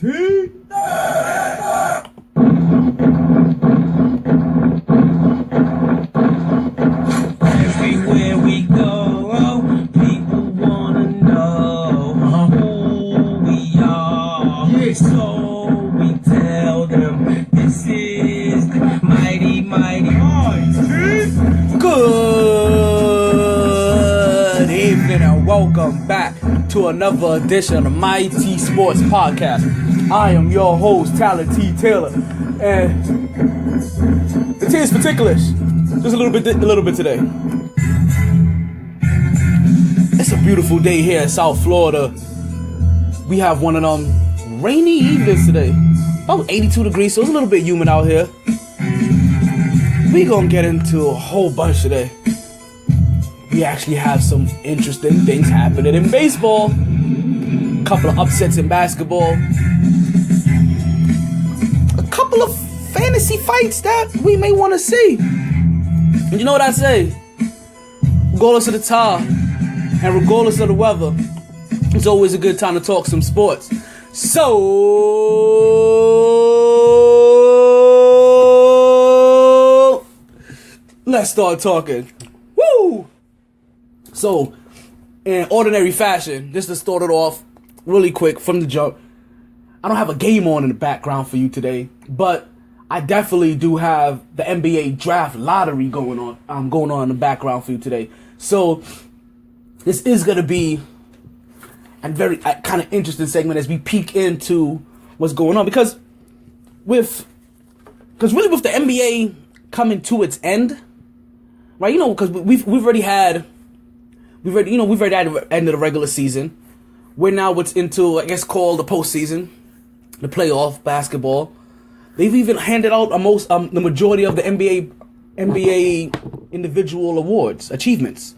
MyT. Everywhere we go, people wanna know who we are. Yes. So we tell them this is the mighty MyT. Good evening and welcome back to another edition of the MyT Sports Podcast. I am your host, Talent T. Taylor, and the T is particulars. Just a little bit today. It's a beautiful day here in South Florida. We have one of them rainy evenings today. About 82 degrees, so it's a little bit humid out here. We gonna get into a whole bunch today. We actually have some interesting things happening in baseball. A couple of upsets in basketball. A couple of fantasy fights that we may want to see. And you know what I say? Regardless of the time and regardless of the weather, it's always a good time to talk some sports. So let's start talking. Woo! So, in ordinary fashion, just to start it off really quick from the jump, I don't have a game on in the background for you today, but I definitely do have the NBA draft lottery going on in the background for you today. So, this is going to be a very kind of interesting segment as we peek into what's going on, because with the NBA coming to its end, right? You know, because we've already had the end of the regular season. We're now what's into, I guess, called the postseason, the playoff basketball. They've even handed out the majority of the NBA individual awards, achievements.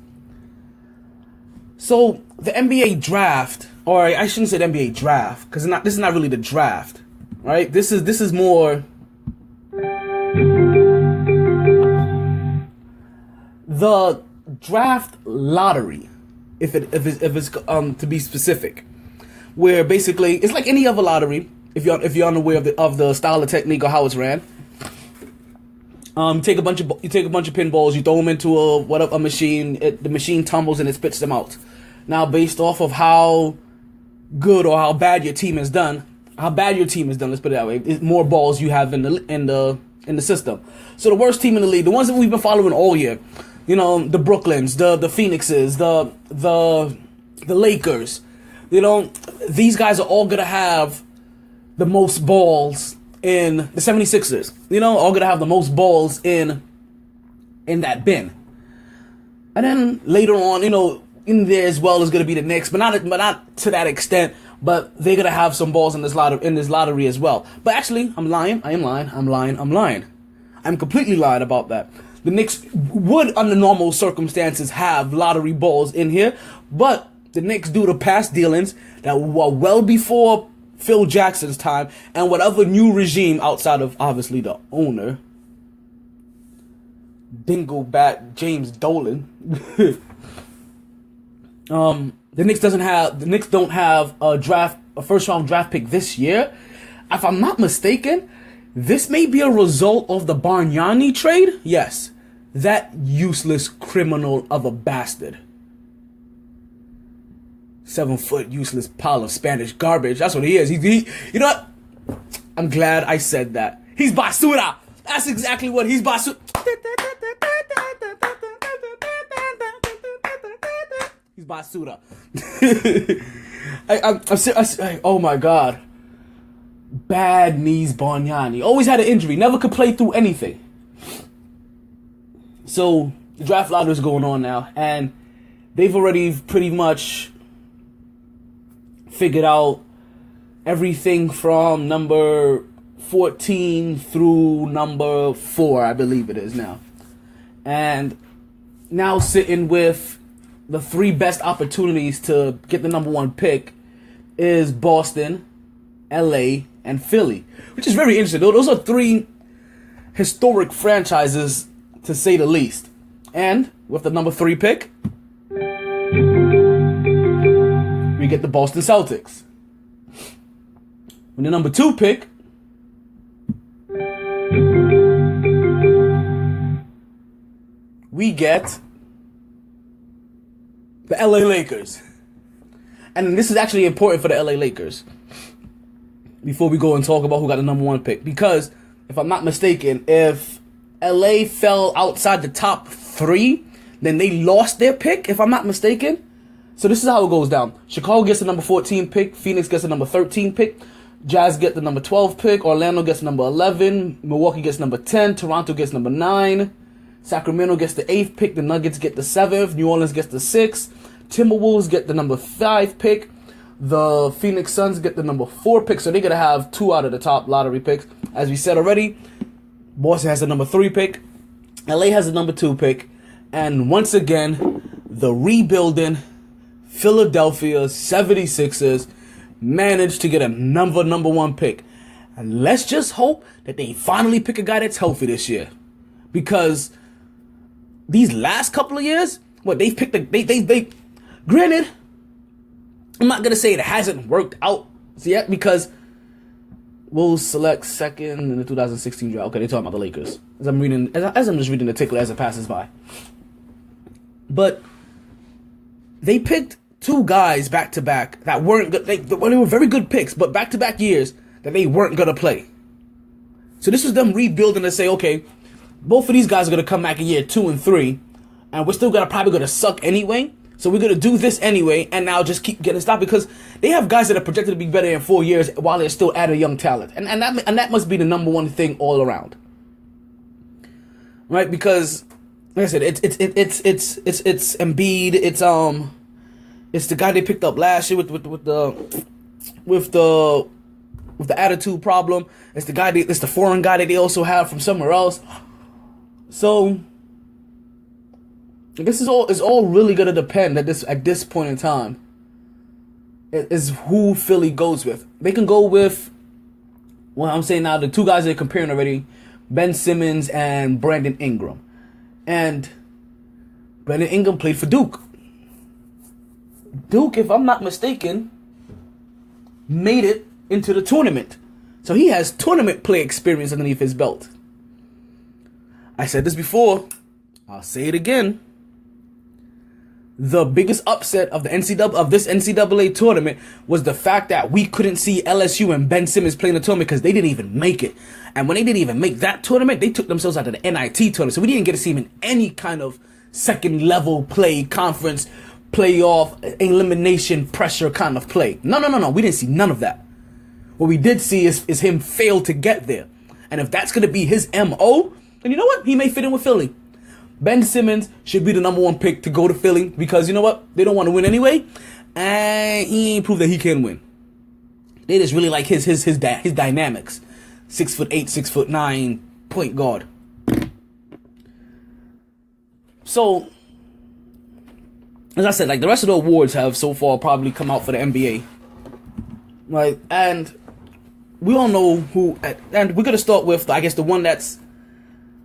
So the NBA draft, or I shouldn't say the NBA draft, because this is not really the draft, right? This is more the draft lottery, if it's to be specific, where basically it's like any other lottery. If you're unaware of the style of technique or how it's ran, you take a bunch of pinballs, you throw them into a machine. The machine tumbles and it spits them out. Now, based off of how good or how bad your team has done, let's put it that way, is more balls you have in the system. So the worst team in the league, the ones that we've been following all year, you know, the Brooklyns, the Phoenixes, the Lakers, you know, these guys are all gonna have the most balls in the 76ers, you know, all gonna have the most balls in that bin. And then later on, you know, in there as well is gonna be the Knicks, but not to that extent. But they're gonna have some balls in this lottery as well. But actually, I'm lying. I'm completely lying about that. The Knicks would, under normal circumstances, have lottery balls in here, but the Knicks, due to past dealings that were well before Phil Jackson's time and whatever new regime outside of obviously the owner, Dinglebat James Dolan, the Knicks don't have a first round draft pick this year. If I'm not mistaken, this may be a result of the Bargnani trade. Yes, that useless criminal of a bastard. 7-foot useless pile of Spanish garbage. That's what he is. He you know what? I'm glad I said that. He's basura. That's exactly what he's basura. He's basura. Oh my God. Bad knees Bargnani. Always had an injury. Never could play through anything. So the draft lottery is going on now, and they've already pretty much figured out everything from number 14 through number 4, I believe it is now. And now sitting with the 3 best opportunities to get the number 1 pick is Boston, LA, and Philly, which is very interesting. Those are 3 historic franchises, to say the least. And with the number 3 pick, we get the Boston Celtics. With the number 2 pick, we get the LA Lakers. And this is actually important for the LA Lakers. Before we go and talk about who got the number 1 pick. Because, if I'm not mistaken, if LA fell outside the top 3, then they lost their pick, if I'm not mistaken. So this is how it goes down. Chicago gets the number 14 pick. Phoenix gets the number 13 pick. Jazz get the number 12 pick. Orlando gets number 11. Milwaukee gets number 10. Toronto gets number 9. Sacramento gets the 8th pick. The Nuggets get the 7th. New Orleans gets the 6th. Timberwolves get the number 5 pick. The Phoenix Suns get the number 4 pick. So they're going to have 2 out of the top lottery picks. As we said already, Boston has the number 3 pick. LA has the number 2 pick. And once again, the rebuilding Philadelphia 76ers managed to get a number 1 pick. And let's just hope that they finally pick a guy that's healthy this year. Because these last couple of years, they've picked they granted, I'm not gonna say it hasn't worked out yet, because we'll select second in the 2016 draft. Okay, they're talking about the Lakers. As I'm just reading the tickler as it passes by. But they picked 2 guys back to back that weren't good. They were very good picks, but back to back years that they weren't gonna play. So this was them rebuilding to say, okay, both of these guys are gonna come back in year 2 and 3, and we're still probably gonna suck anyway. So we're gonna do this anyway, and now just keep getting stopped, because they have guys that are projected to be better in 4 years while they're still adding young talent, and that must be the number 1 thing all around, right? Because like I said, it's Embiid, it's the guy they picked up last year with the attitude problem. It's the foreign guy that they also have from somewhere else. So I guess it's all really gonna depend at this point in time. Is who Philly goes with. They can go with, well, I'm saying now the 2 guys they're comparing already, Ben Simmons and Brandon Ingram. And Brandon Ingram played for Duke. Duke, if I'm not mistaken, made it into the tournament. So he has tournament play experience underneath his belt. I said this before. I'll say it again. The biggest upset of this NCAA tournament was the fact that we couldn't see LSU and Ben Simmons playing the tournament because they didn't even make it. And when they didn't even make that tournament, they took themselves out of the NIT tournament. So we didn't get to see them in any kind of second level play, conference, playoff, elimination, pressure kind of play. No. We didn't see none of that. What we did see is him fail to get there. And if that's going to be his MO, then you know what? He may fit in with Philly. Ben Simmons should be the number 1 pick to go to Philly because you know what? They don't want to win anyway. And he ain't proved that he can win. They just really like his dynamics. 6'8", 6'9", point guard. So, as I said, like the rest of the awards have so far probably come out for the NBA. Right? And we all know who, and we're going to start with, I guess, the one that's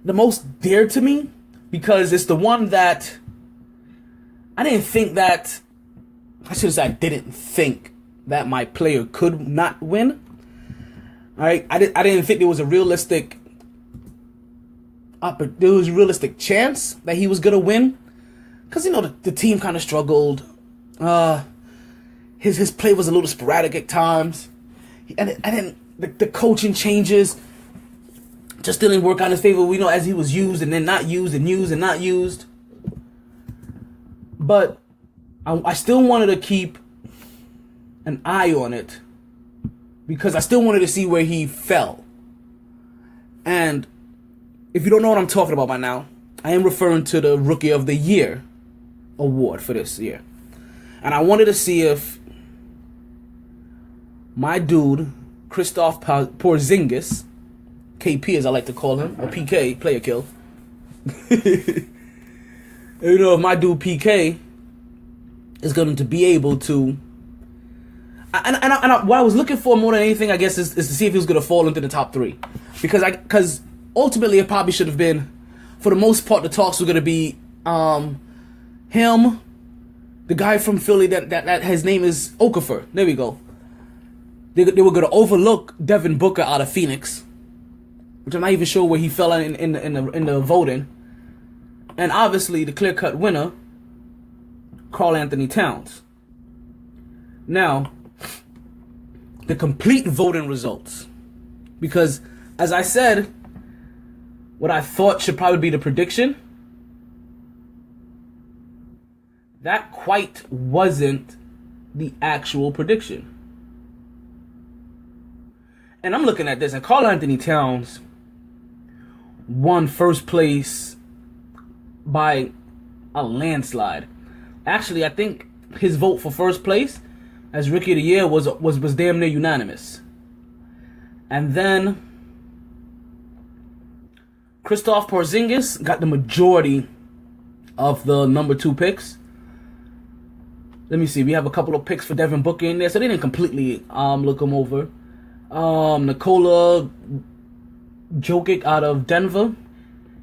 the most dear to me. Because it's the one that I didn't think that my player could not win. Alright, I didn't think there was a realistic chance that he was gonna win. Cause the team kind of struggled. His play was a little sporadic at times. And then the coaching changes just didn't work out in his favor. We know as he was used and then not used and used and not used. But I still wanted to keep an eye on it because I still wanted to see where he fell. And if you don't know what I'm talking about by now, I am referring to the Rookie of the Year award for this year. And I wanted to see if my dude, Kristaps Porzingis, KP as I like to call him, or PK, player kill. If my dude PK is going to be able to, what I was looking for more than anything, I guess, is to see if he was going to fall into the top 3, because ultimately it probably should have been, for the most part, the talks were going to be him, the guy from Philly that his name is Okafor. There we go. they were going to overlook Devin Booker out of Phoenix, which I'm not even sure where he fell in the voting, and obviously the clear-cut winner, Karl Anthony Towns. Now, the complete voting results, because as I said, what I thought should probably be the prediction, that quite wasn't the actual prediction. And I'm looking at this, and Karl Anthony Towns won first place by a landslide. Actually, I think his vote for first place as Rookie of the Year was damn near unanimous. And then Kristaps Porzingis got the majority of the number 2 picks. Let me see. We have a couple of picks for Devin Booker in there, so they didn't completely look him over. Nikola Jokic out of Denver,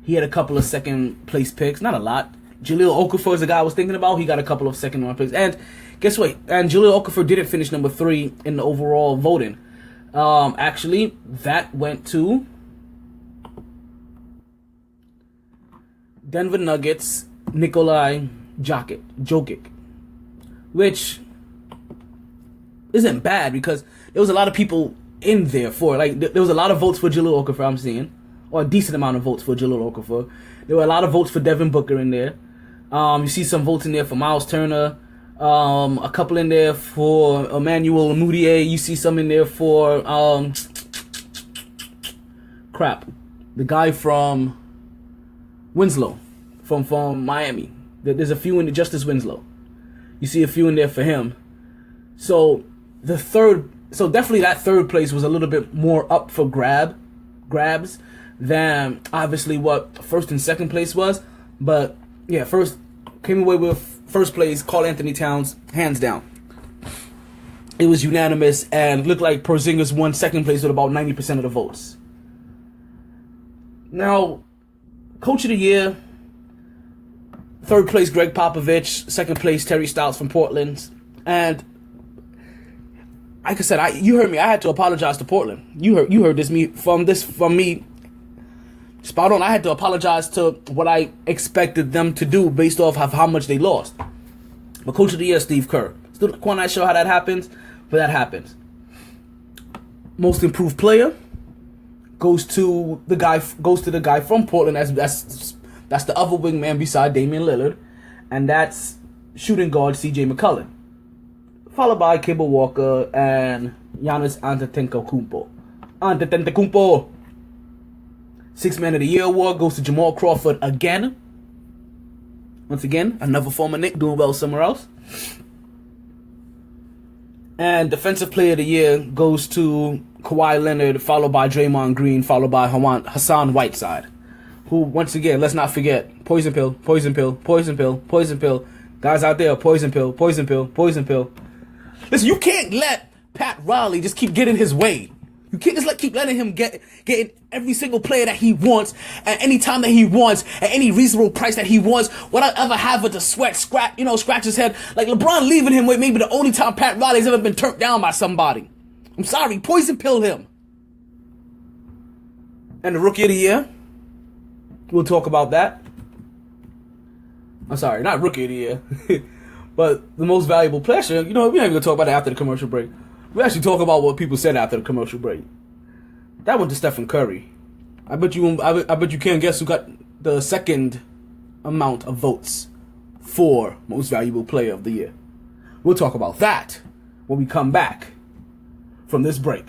he had a couple of second place picks, not a lot. Jahlil Okafor is the guy I was thinking about. He got a couple of second round picks. And guess what? And Jahlil Okafor didn't finish number 3 in the overall voting. Actually, that went to Denver Nuggets, Nikola Jokic, which isn't bad because there was a lot of people in there for it. Like, there was a lot of votes for Jahlil Okafor, I'm seeing, or a decent amount of votes for Jahlil Okafor. There were a lot of votes for Devin Booker in there. You see some votes in there for Miles Turner, a couple in there for Emmanuel Mudiay. You see some in there for the guy from Winslow, from Miami. There's a few in there, Justice Winslow. You see a few in there for him. So definitely that third place was a little bit more up for grabs than obviously what first and second place was. But yeah, first came away with first place, Karl Anthony Towns, hands down. It was unanimous and looked like Porzingis won second place with about 90% of the votes. Now, Coach of the Year, third place Greg Popovich, second place Terry Stotts from Portland, and like I said, you heard me. I had to apologize to Portland. You heard from me. Spot on. I had to apologize to what I expected them to do based off of how much they lost. But Coach of the Year, Steve Kerr. Still quite not sure how that happens, but that happens. Most Improved Player goes to the guy from Portland. That's the other wingman beside Damian Lillard, and that's shooting guard C.J. McCollum, followed by Kemba Walker and Giannis Antetokounmpo. Sixth Man of the Year award goes to Jamal Crawford again. Once again, another former Knick doing well somewhere else. And Defensive Player of the Year goes to Kawhi Leonard, followed by Draymond Green, followed by Hassan Whiteside, who, once again, let's not forget, poison pill. Guys out there, poison pill. Listen, you can't let Pat Riley just keep getting his way. You can't just keep letting him getting every single player that he wants at any time that he wants at any reasonable price that he wants without ever having to scratch his head. Like LeBron leaving him with maybe the only time Pat Riley's ever been turned down by somebody. I'm sorry, poison pill him. And the Rookie of the Year, we'll talk about that. I'm sorry, not Rookie of the Year, but the most valuable player. We're not even gonna talk about it after the commercial break. We actually talk about what people said after the commercial break. That went to Stephen Curry. I bet you can't guess who got the second amount of votes for most valuable player of the year. We'll talk about that when we come back from this break.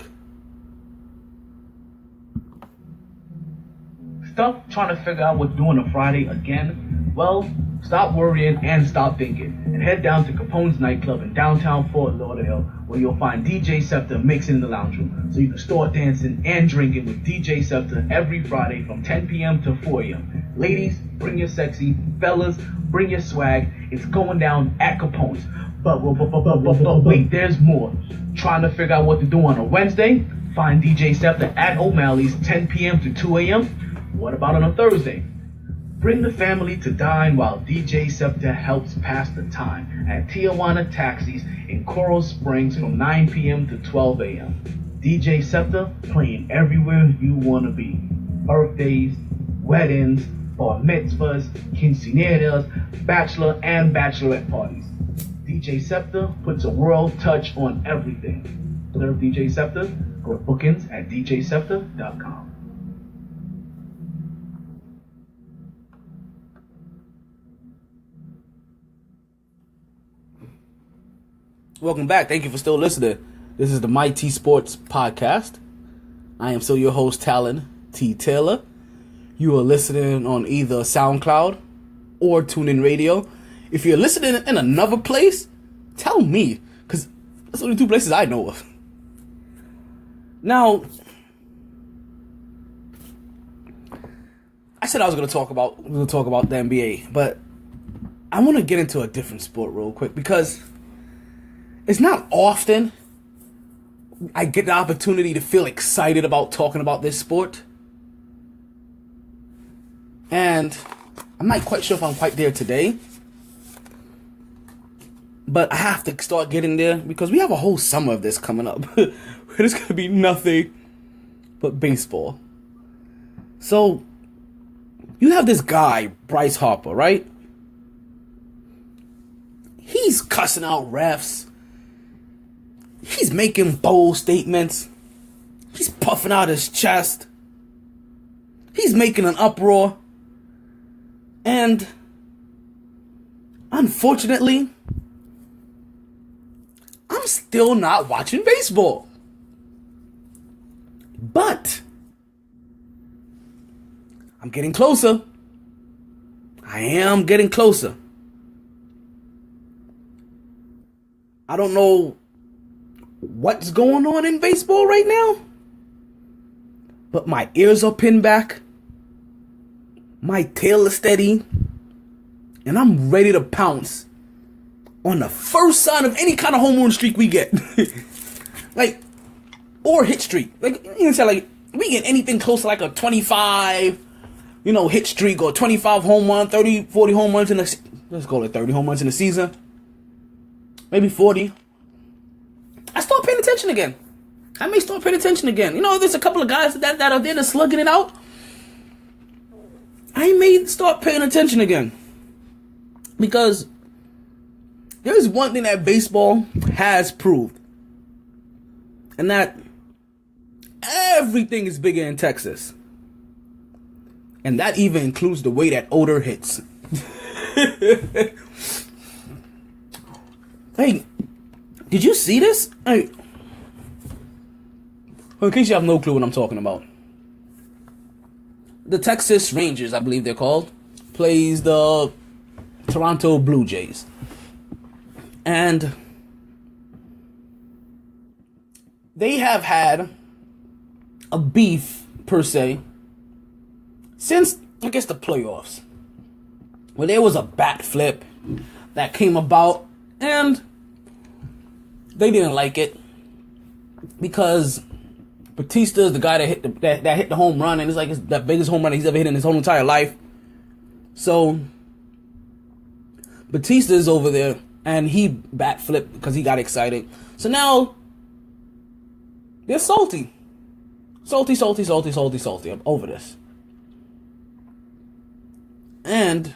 Stuck trying to figure out what to do on a Friday again? Well, stop worrying and stop thinking, and head down to Capone's nightclub in downtown Fort Lauderdale, where you'll find DJ Scepter mixing in the lounge room, so you can start dancing and drinking with DJ Scepter every Friday from 10 p.m. to 4 a.m. Ladies, bring your sexy. Fellas, bring your swag. It's going down at Capone's. But wait, there's more. Trying to figure out what to do on a Wednesday? Find DJ Scepter at O'Malley's 10 p.m. to 2 a.m. What about on a Thursday? Bring the family to dine while DJ Scepter helps pass the time at Tijuana Taxis in Coral Springs from 9 p.m. to 12 a.m. DJ Scepter playing everywhere you want to be. Birthdays, weddings, bar mitzvahs, quinceañeras, bachelor and bachelorette parties. DJ Scepter puts a world touch on everything. Serve DJ Scepter. Go to bookings at djscepter.com. Welcome back. Thank you for still listening. This is the MyT Sports Podcast. I am still your host, Talon T. Taylor. You are listening on either SoundCloud or TuneIn Radio. If you're listening in another place, tell me, because that's the only two places I know of. Now, I said I was going to talk about the NBA, but I want to get into a different sport real quick because it's not often I get the opportunity to feel excited about talking about this sport. And I'm not quite sure if I'm quite there today. But I have to start getting there because we have a whole summer of this coming up. It's going to be nothing but baseball. So, you have this guy, Bryce Harper, right? He's cussing out refs. He's making bold statements. He's puffing out his chest. He's making an uproar. And unfortunately, I'm still not watching baseball. But I'm getting closer. I am getting closer. I don't know what's going on in baseball right now, but my ears are pinned back. My tail is steady. And I'm ready to pounce on the first sign of any kind of home run streak we get. Or hit streak. You can say, we get anything close to a 25, hit streak or 25 home run, 30, 40 home runs let's go to 30 home runs in the season. Maybe 40. I start paying attention again. I may start paying attention again. There's a couple of guys that are there that's slugging it out. I may start paying attention again. Because there's one thing that baseball has proved. And that everything is bigger in Texas. And that even includes the way that odor hits. Hey, did you see this? Hey, in case you have no clue what I'm talking about. The Texas Rangers, I believe they're called, plays the Toronto Blue Jays. And they have had a beef, per se, since, I guess, the playoffs. Where there was a bat flip that came about, and they didn't like it. Because Batista is the guy that hit the home run, and it's the biggest home run he's ever hit in his whole entire life. So Batista is over there, and he bat flipped because he got excited. So now they're salty. Salty over this. And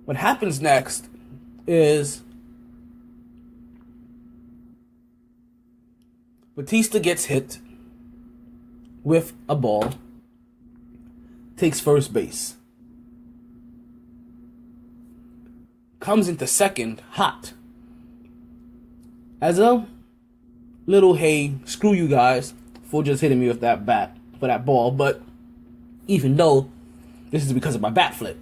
what happens next is Batista gets hit with a ball, takes first base, comes into second hot as a little, hey, screw you guys for just hitting me with that bat for that ball, but even though this is because of my bat flip.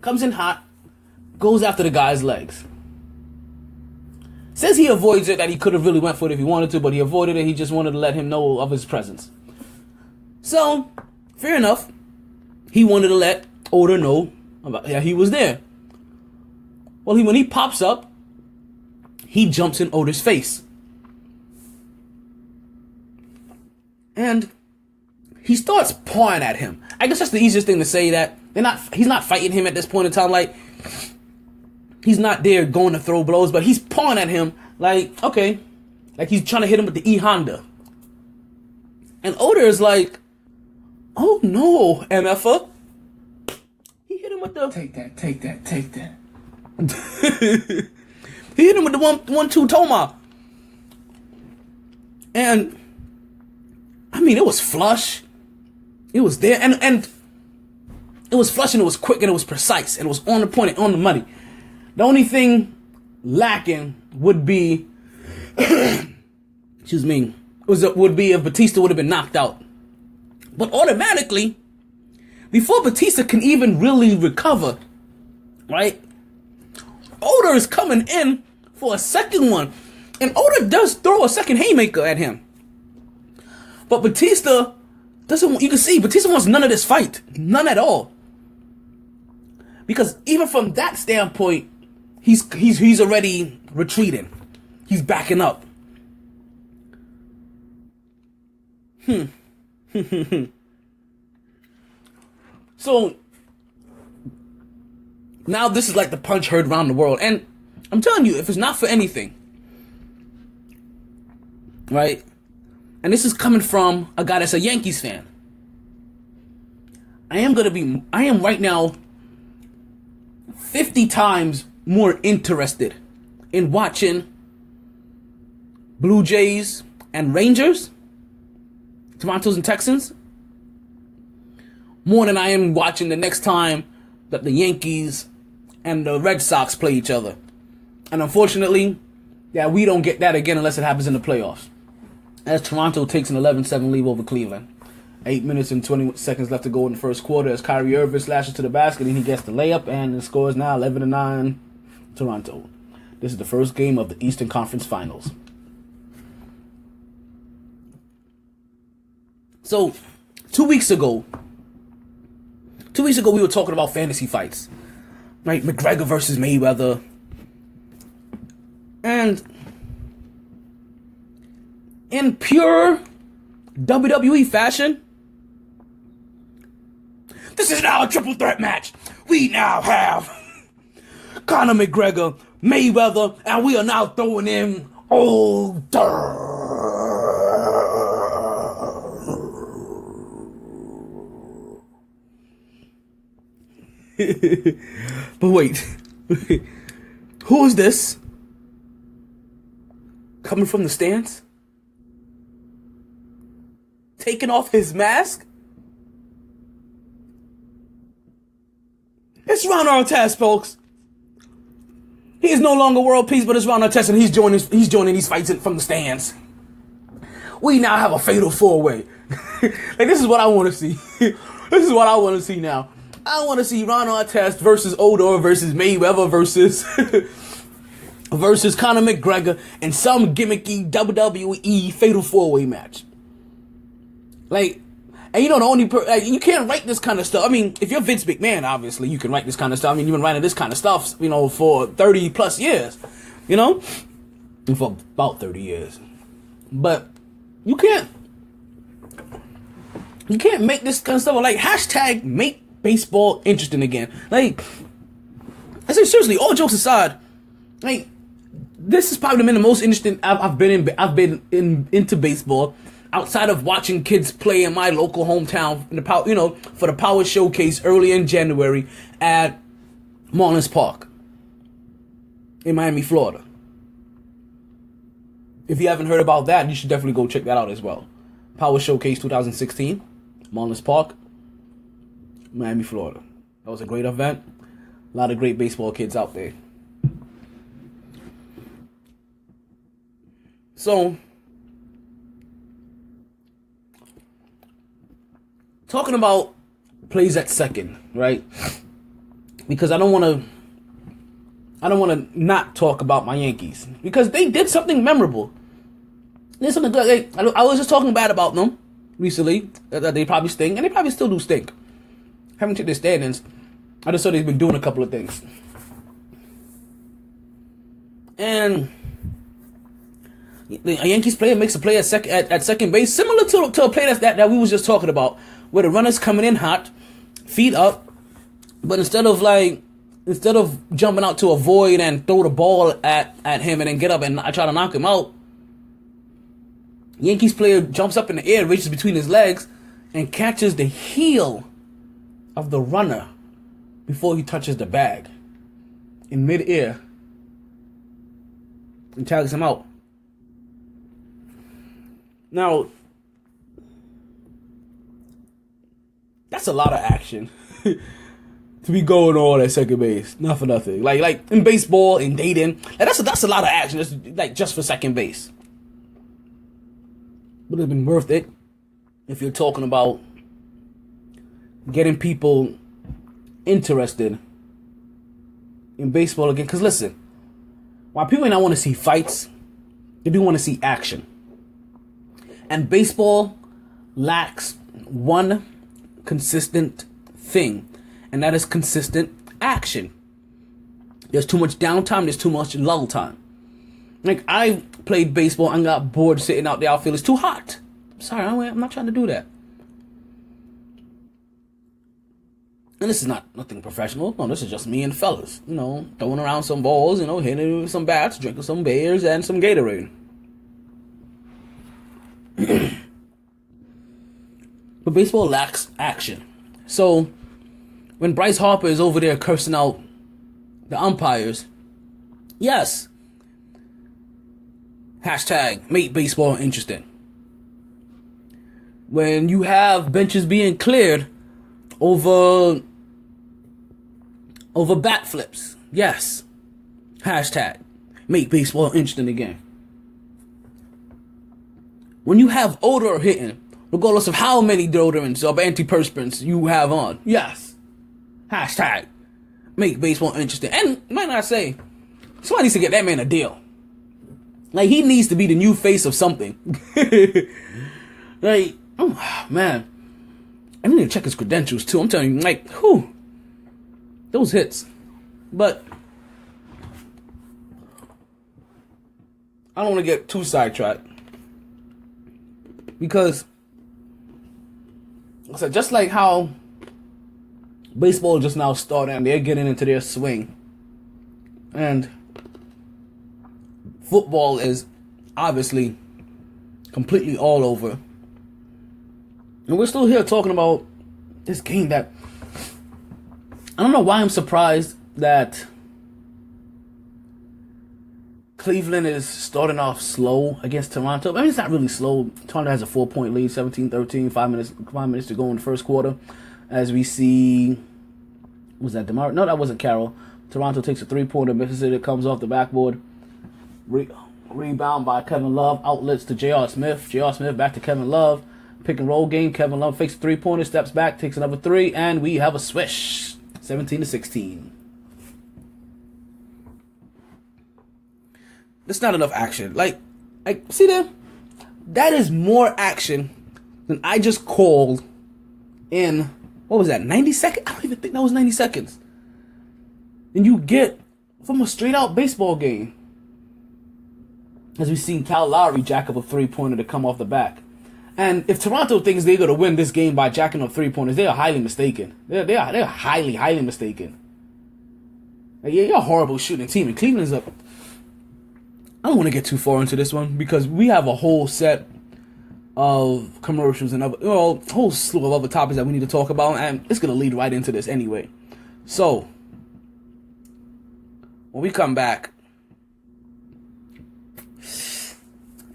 Comes in hot, goes after the guy's legs. Says he avoids it, that he could have really went for it if he wanted to, but he avoided it. He just wanted to let him know of his presence. So, fair enough. He wanted to let Oda know that he was there. Well, when he pops up, he jumps in Oda's face. And he starts pawing at him. I guess that's the easiest thing to say, that he's not fighting him at this point in time. Like, he's not there going to throw blows, but he's pawing at him like, okay, like he's trying to hit him with the E Honda. And Oda is like, oh no, MFer. He hit him with the Take that. he hit him with the 1-2 Toma. And I mean, it was flush. It was there, and it was flush, and it was quick, and it was precise, and it was on the point and on the money. The only thing lacking would be, excuse me, would be if Batista would have been knocked out. But automatically, before Batista can even really recover, right, Oda is coming in for a second one. And Oda does throw a second haymaker at him. But Batista doesn't want, you can see, Batista wants none of this fight. None at all. Because even from that standpoint, he's already retreating. He's backing up. So now this is like the punch heard around the world. And I'm telling you, if it's not for anything, right? And this is coming from a guy that's a Yankees fan. I am right now 50 times more interested in watching Blue Jays and Rangers, Toronto's and Texans, more than I am watching the next time that the Yankees and the Red Sox play each other. And unfortunately, yeah, we don't get that again unless it happens in the playoffs. As Toronto takes an 11-7 lead over Cleveland. 8 minutes and 20 seconds left to go in the first quarter as Kyrie Irving slashes to the basket and he gets the layup, and the score is now 11-9 Toronto. This is the first game of the Eastern Conference Finals. So, 2 weeks ago we were talking about fantasy fights. Right? McGregor versus Mayweather. And in pure WWE fashion, this is now a triple threat match. We now have Conor McGregor, Mayweather, and we are now throwing in Older. But wait, who is this? Coming from the stands? Taking off his mask? It's Ron Artest, folks. He is no longer world peace, but it's Ron Artest, and he's joining these fights from the stands. We now have a fatal four-way. Like, this is what I want to see. This is what I want to see now. I want to see Ron Artest versus Odor versus Mayweather versus versus Conor McGregor in some gimmicky WWE fatal four-way match. Like, and you know, the only you can't write this kind of stuff. I mean, if you're Vince McMahon, obviously you can write this kind of stuff. I mean, you've been writing this kind of stuff, you know, for 30 plus years, you know, for about 30 years. But you can't make this kind of stuff like hashtag make baseball interesting again. Like, I say seriously, all jokes aside, like, this has probably been the most interesting I've been into baseball outside of watching kids play in my local hometown in the you know, for the Power Showcase early in January at Marlins Park in Miami, Florida. If you haven't heard about that, you should definitely go check that out as well. Power Showcase 2016, Marlins Park, Miami, Florida. That was a great event. A lot of great baseball kids out there. So, talking about plays at second, right? Because I don't want to not talk about my Yankees because they did something memorable. There's something good. I was just talking bad about them recently. That they probably stink, and they probably still do stink. Haven't checked their standings. I just saw they've been doing a couple of things. And A Yankees player makes a play at second base, similar to a play that we was just talking about, where the runner's coming in hot, feet up, but instead of jumping out to avoid and throw the ball at him and then get up and try to knock him out, Yankees player jumps up in the air, reaches between his legs, and catches the heel of the runner before he touches the bag in midair and tags him out. Now, that's a lot of action to be going on at second base. Not for nothing. Like in baseball, in dating, that's a lot of action. Just for second base. Would have been worth it if you're talking about getting people interested in baseball again. Because listen, while people may not want to see fights, they do want to see action. And baseball lacks one consistent thing, and that is consistent action. There's too much downtime, there's too much lull time. Like, I played baseball and got bored sitting out the outfield. It's too hot. Sorry, I'm not trying to do that. And this is nothing professional. No, this is just me and fellas. Throwing around some balls, hitting some bats, drinking some beers and some Gatorade. But baseball lacks action. So, when Bryce Harper is over there cursing out the umpires, yes, hashtag make baseball interesting. When you have benches being cleared over bat flips, yes, hashtag make baseball interesting again. When you have odor hitting, regardless of how many deodorants or antiperspirants you have on, yes, hashtag make baseball interesting. And might not say, somebody needs to get that man a deal. Like, he needs to be the new face of something. Like, oh, man. I need to check his credentials, too. I'm telling you, like, whew. Those hits. But I don't want to get too sidetracked. Because, like I said, just like how baseball just now started and they're getting into their swing. And football is obviously completely all over. And we're still here talking about this game that I don't know why I'm surprised that Cleveland is starting off slow against Toronto. I mean, it's not really slow. Toronto has a 4-point lead, 17-13, 5 minutes to go in the first quarter. As we see, was that DeMar? No, that wasn't Carroll. Toronto takes a 3-pointer. Mississippi comes off the backboard. Rebound by Kevin Love. Outlets to J.R. Smith. J.R. Smith back to Kevin Love. Pick and roll game. Kevin Love fakes a 3-pointer, steps back, takes another 3, and we have a swish. 17-16. That's not enough action. Like, see there? That is more action than I just called in, what was that, 90 seconds? I don't even think that was 90 seconds. And you get from a straight-out baseball game. As we've seen Kyle Lowry jack up a 3-pointer to come off the back. And if Toronto thinks they're going to win this game by jacking up 3-pointers, they are highly mistaken. They're highly, highly mistaken. Like, you're a horrible shooting team. And Cleveland's up. I don't want to get too far into this one because we have a whole set of commercials and a whole slew of other topics that we need to talk about. And it's going to lead right into this anyway. So, when we come back,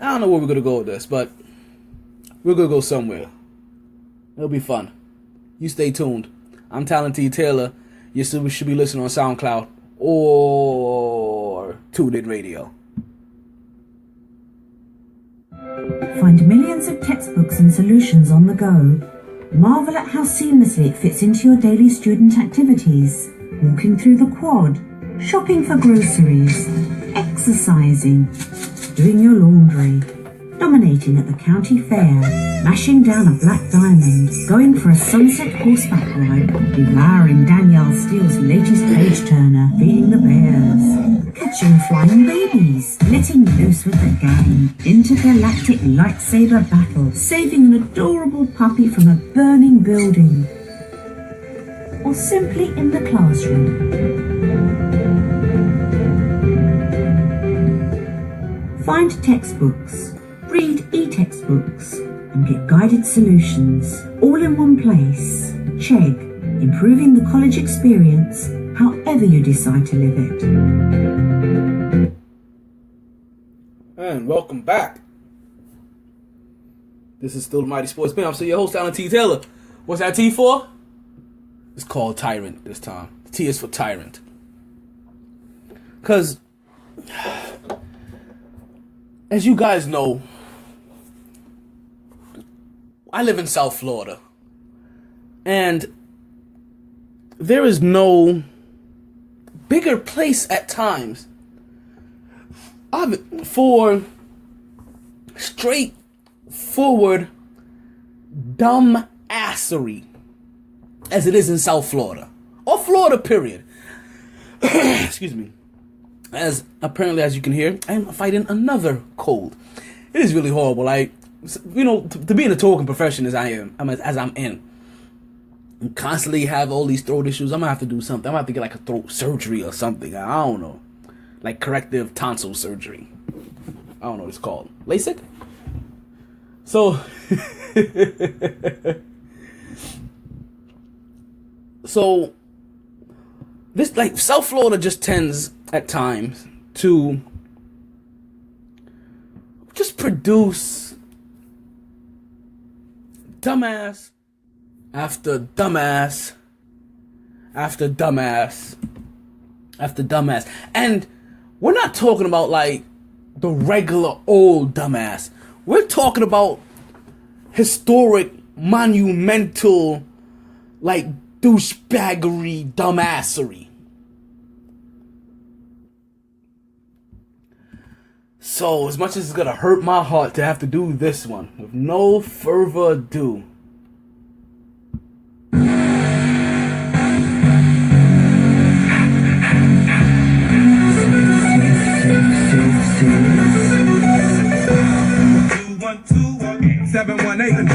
I don't know where we're going to go with this, but we're going to go somewhere. It'll be fun. You stay tuned. I'm Talent T. Taylor. You should be listening on SoundCloud or TuneIn Radio. Find millions of textbooks and solutions on the go. Marvel at how seamlessly it fits into your daily student activities. Walking through the quad, shopping for groceries, exercising, doing your laundry, dominating at the county fair, mashing down a black diamond, going for a sunset horseback ride, devouring Danielle Steele's latest page-turner, feeding the bears, hatching flying babies, letting loose with the gang, intergalactic lightsaber battle, saving an adorable puppy from a burning building, or simply in the classroom. Find textbooks, read e-textbooks, and get guided solutions all in one place. Chegg, improving the college experience however you decide to live it. And welcome back. This is still the Mighty Sports Spin. I'm still your host, Alan T. Taylor. What's that T for? It's called Tyrant this time. The T is for Tyrant. Because, as you guys know, I live in South Florida. And there is no bigger place at times for straightforward dumbassery as it is in South Florida. Or Florida, period. Excuse me. As apparently, as you can hear, I'm fighting another cold. It is really horrible. Like, you know, to be in a talking profession as I'm in, and constantly have all these throat issues, I'm gonna have to do something. I'm gonna have to get like a throat surgery or something. I don't know, like corrective tonsil surgery. I don't know what it's called. LASIK. So, so this, like, South Florida just tends at times to just produce dumbass after dumbass after dumbass after dumbass. And we're not talking about like the regular old dumbass. We're talking about historic, monumental, like, douchebaggery dumbassery. So, as much as it's gonna hurt my heart to have to do this one, with no further ado,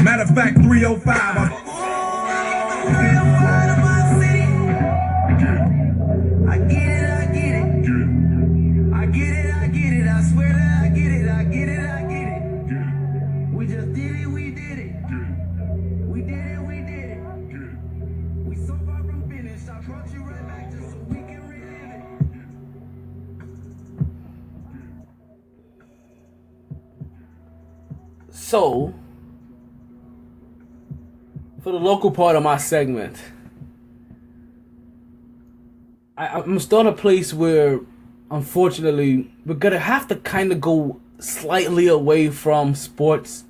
matter of fact, 305. So, for the local part of my segment, I'm going to start a place where, unfortunately, we're going to have to kind of go slightly away from sports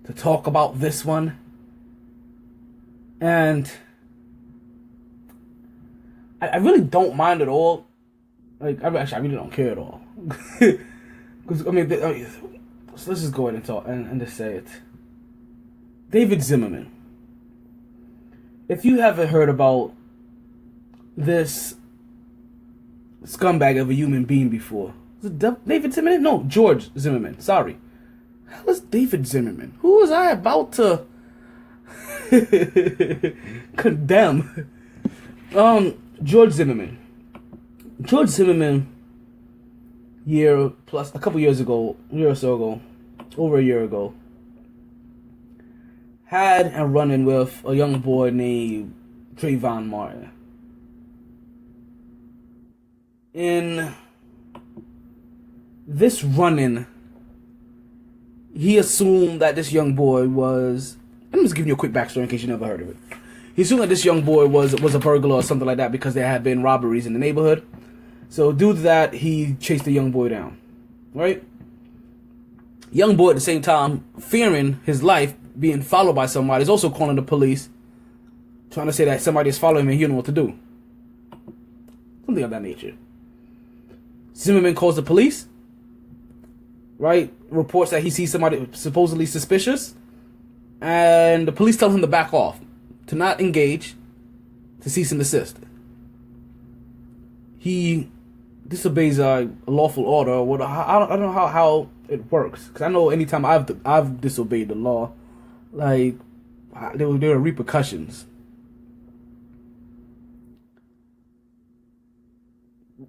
to talk about this one. And I really don't mind at all. Like, I really don't care at all. Because, I mean, so let's just go ahead and talk and just say it. David Zimmerman. If you haven't heard about this scumbag of a human being before, was it David Zimmerman? No, George Zimmerman. Sorry. How was David Zimmerman? Who was I about to condemn? George Zimmerman. George Zimmerman, a couple years ago, over a year ago, had a run-in with a young boy named Trayvon Martin. In this run-in, he assumed that this young boy was... I'm just giving you a quick backstory in case you never heard of it. He assumed that this young boy was a burglar or something like that because there had been robberies in the neighborhood. So due to that, he chased the young boy down. Right? Young boy at the same time, fearing his life, being followed by somebody, is also calling the police, trying to say that somebody is following him and he don't know what to do. Something of that nature. Zimmerman calls the police, right? Reports that he sees somebody supposedly suspicious, and the police tell him to back off, to not engage, to cease and desist. He disobeys a lawful order, or what? I don't know how it works. Because I know anytime I've disobeyed the law, like there are repercussions.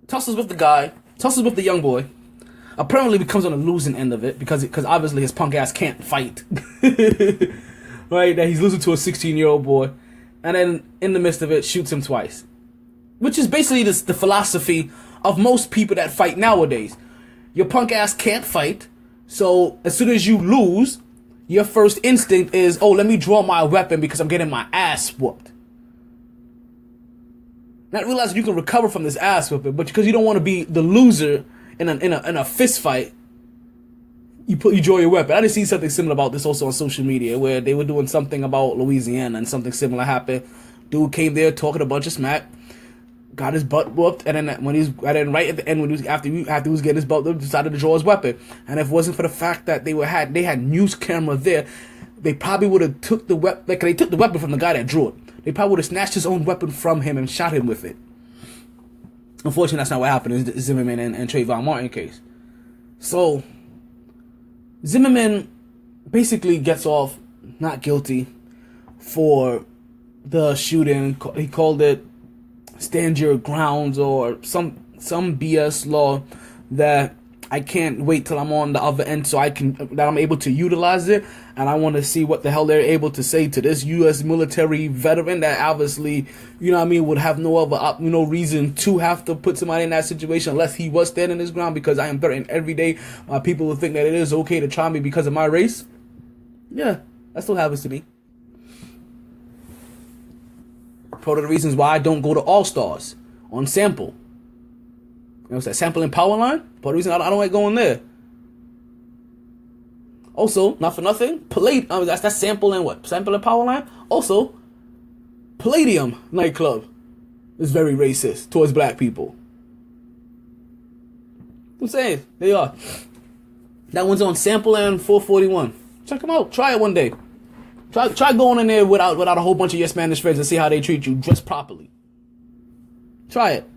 Tussles with the young boy. Apparently becomes on the losing end of it because obviously his punk ass can't fight. Right? That he's losing to a 16-year-old boy. And then in the midst of it, shoots him twice. Which is basically the philosophy of most people that fight nowadays. Your punk ass can't fight. So as soon as you lose, your first instinct is, oh, let me draw my weapon because I'm getting my ass whooped. Not realizing you can recover from this ass whooping, but because you don't want to be the loser in a fist fight, you draw your weapon. I did see something similar about this also on social media, where they were doing something about Louisiana and something similar happened. Dude came there talking a bunch of smack, got his butt whooped, and then right at the end after he was getting his butt whooped, decided to draw his weapon. And if it wasn't for the fact that they had news camera there, they probably would have took the weapon. Like, they took the weapon from the guy that drew it. They probably would have snatched his own weapon from him and shot him with it. Unfortunately, that's not what happened in the Zimmerman and Trayvon Martin case. So Zimmerman basically gets off not guilty for the shooting. He called it stand your grounds or some BS law that I can't wait till I'm on the other end so I'm able to utilize it. And I want to see what the hell they're able to say to this U.S. military veteran that obviously, would have no other no reason to have to put somebody in that situation unless he was standing his ground, because I am threatened every day. People will think that it is okay to try me because of my race. Yeah, that still happens to me. Part of the reasons why I don't go to All-Stars on sample. What's that, sample and power line? Part of the reason I don't like going there. Also, not for nothing, that's sample and what? Sample and power line? Also, Palladium nightclub is very racist towards black people. I'm saying, they are. That one's on sample and 441. Check them out. Try it one day. Try going in there without a whole bunch of your Spanish friends and see how they treat you. Dress properly. Try it.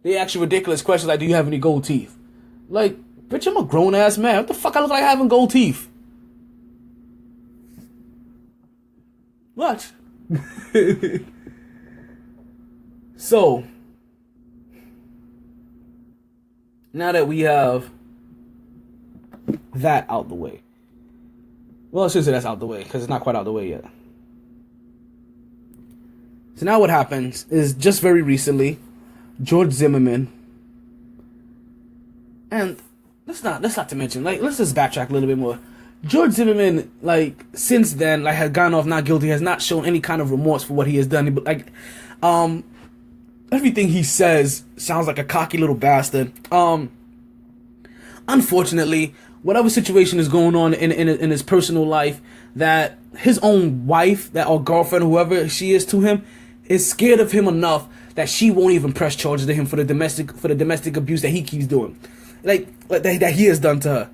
They ask you ridiculous questions like, do you have any gold teeth? Like, bitch, I'm a grown-ass man. What the fuck I look like having gold teeth? What? So, now that we have that out the way. Well, I should say that's out the way, because it's not quite out the way yet. So now what happens is, just very recently, George Zimmerman, and let's not to mention, let's just backtrack a little bit more. George Zimmerman, since then, has gone off not guilty, has not shown any kind of remorse for what he has done. Everything he says sounds like a cocky little bastard. Unfortunately, whatever situation is going on in his personal life, that his own wife, or girlfriend, whoever she is to him, is scared of him enough that she won't even press charges to him for the domestic abuse that he keeps doing, that he has done to her.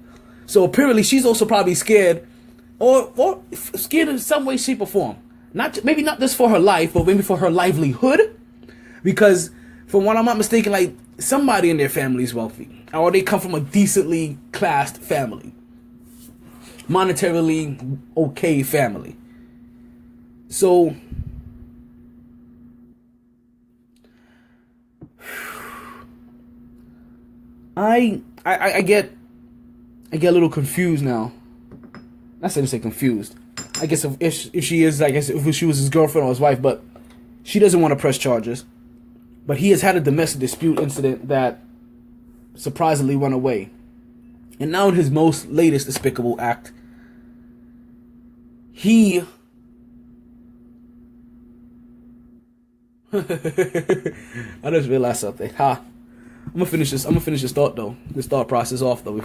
So apparently, she's also probably scared, or scared in some way, shape, or form. Maybe not just for her life, but maybe for her livelihood, because from what I'm not mistaken, somebody in their family is wealthy, or they come from a decently classed family, monetarily okay family. So I get a little confused now. Not saying to say confused. I guess if she is, if she was his girlfriend or his wife, but she doesn't want to press charges. But he has had a domestic dispute incident that surprisingly went away. And now in his most latest despicable act, I just realized something. I'm gonna finish this thought though. This thought process off though.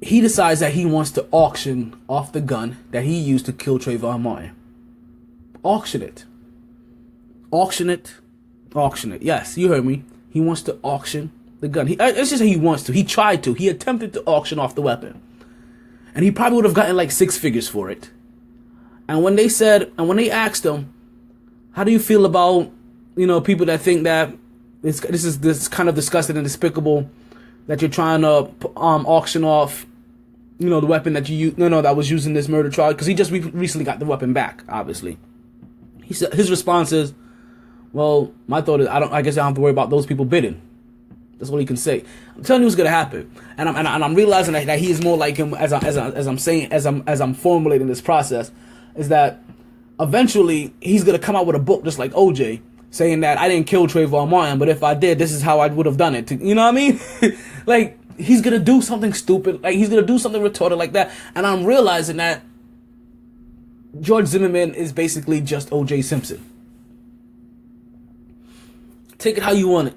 He decides that he wants to auction off the gun that he used to kill Trayvon Martin. Auction it. Yes, you heard me. He wants to auction the gun. It's just that he wants to. He tried to. He attempted to auction off the weapon. And he probably would have gotten 6 figures for it. And when they asked him, how do you feel about people that think that this is kind of disgusting and despicable that you're trying to auction off, the weapon that you use, that was used in this murder trial, because he just recently got the weapon back. Obviously, his response is, "Well, my thought is I guess I don't have to worry about those people bidding." That's what he can say. I'm telling you what's gonna happen, and I'm realizing that he is more like him as I'm formulating this process, is that eventually he's gonna come out with a book just like OJ, saying that I didn't kill Trayvon Martin, but if I did, this is how I would have done it. You know what I mean? Like, he's gonna do something stupid, like he's gonna do something retarded like that, and I'm realizing that George Zimmerman is basically just OJ Simpson. Take it how you want it.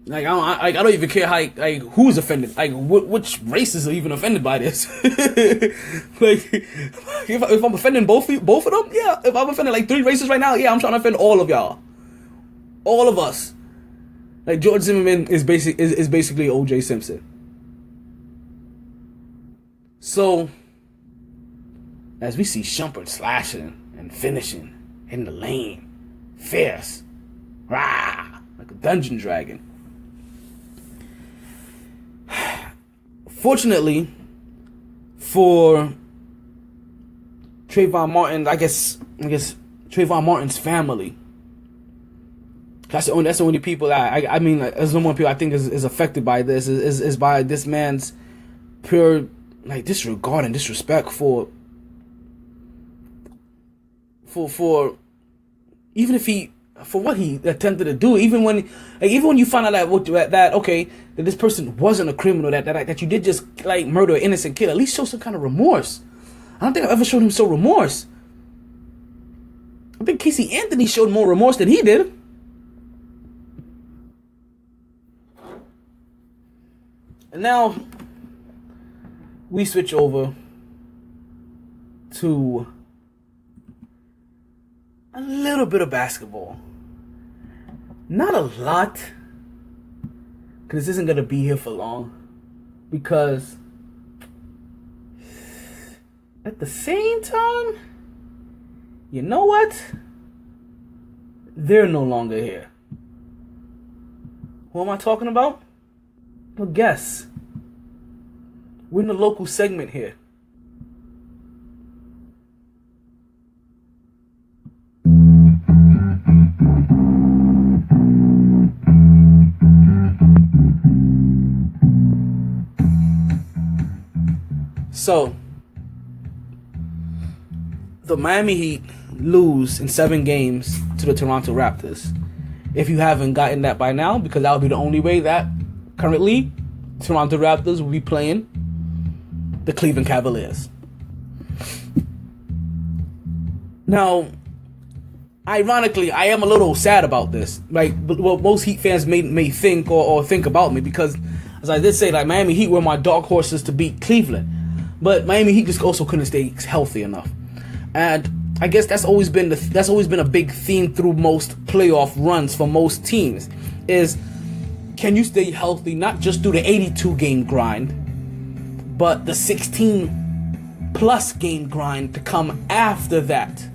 Like, I don't even care how, like, who's offended. Like, which races are even offended by this? Like, if I'm offending both of them, yeah. If I'm offending like 3 races right now, yeah, I'm trying to offend all of y'all, all of us. Like, George Zimmerman is basically O.J. Simpson. So, as we see Shumpert slashing and finishing in the lane, fierce, rah, like a dungeon dragon. Fortunately for Trayvon Martin, I guess Trayvon Martin's family. That's the only people that I mean, there's no more people I think is affected by this. Is by this man's pure like disregard and disrespect for even if he. For what he attempted to do, even when you find out that this person wasn't a criminal, that you did just like murder an innocent kid, at least show some kind of remorse. I don't think I've ever showed him so remorse. I think Casey Anthony showed more remorse than he did. And now we switch over to a little bit of basketball. Not a lot, because this isn't going to be here for long. Because at the same time, you know what? They're no longer here. Who am I talking about? Well, guess. We're in the local segment here. So, the Miami Heat lose in 7 games to the Toronto Raptors. If you haven't gotten that by now, because that would be the only way that currently Toronto Raptors will be playing the Cleveland Cavaliers. Now, ironically, I am a little sad about this. Like, what most Heat fans may think or think about me, because, as I did say, like, Miami Heat were my dark horses to beat Cleveland. But Miami Heat just also couldn't stay healthy enough, and I guess that's always been a big theme through most playoff runs for most teams. Is can you stay healthy? Not just do the 82 game grind, but the 16 plus game grind to come after that.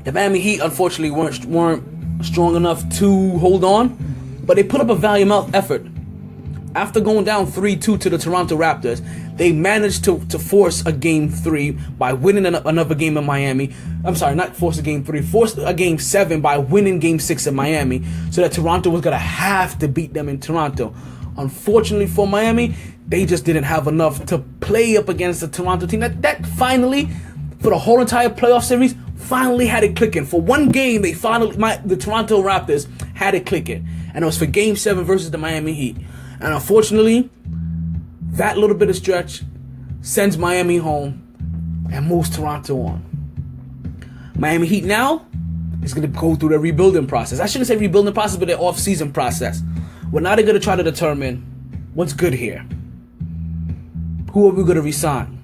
The Miami Heat unfortunately weren't strong enough to hold on, but they put up a valiant effort. After going down 3-2 to the Toronto Raptors, they managed to force a Game 3 by winning another game in Miami. I'm sorry, not force a Game 3, force a Game 7 by winning Game 6 in Miami, so that Toronto was going to have to beat them in Toronto. Unfortunately for Miami, they just didn't have enough to play up against the Toronto team. That finally, for the whole entire playoff series, finally had it clicking. For one game, the Toronto Raptors had it clicking. And it was for Game 7 versus the Miami Heat. And unfortunately, that little bit of stretch sends Miami home and moves Toronto on. Miami Heat now is going to go through the rebuilding process. I shouldn't say rebuilding process, but the off-season process. Well, now they're going to try to determine what's good here. Who are we going to resign?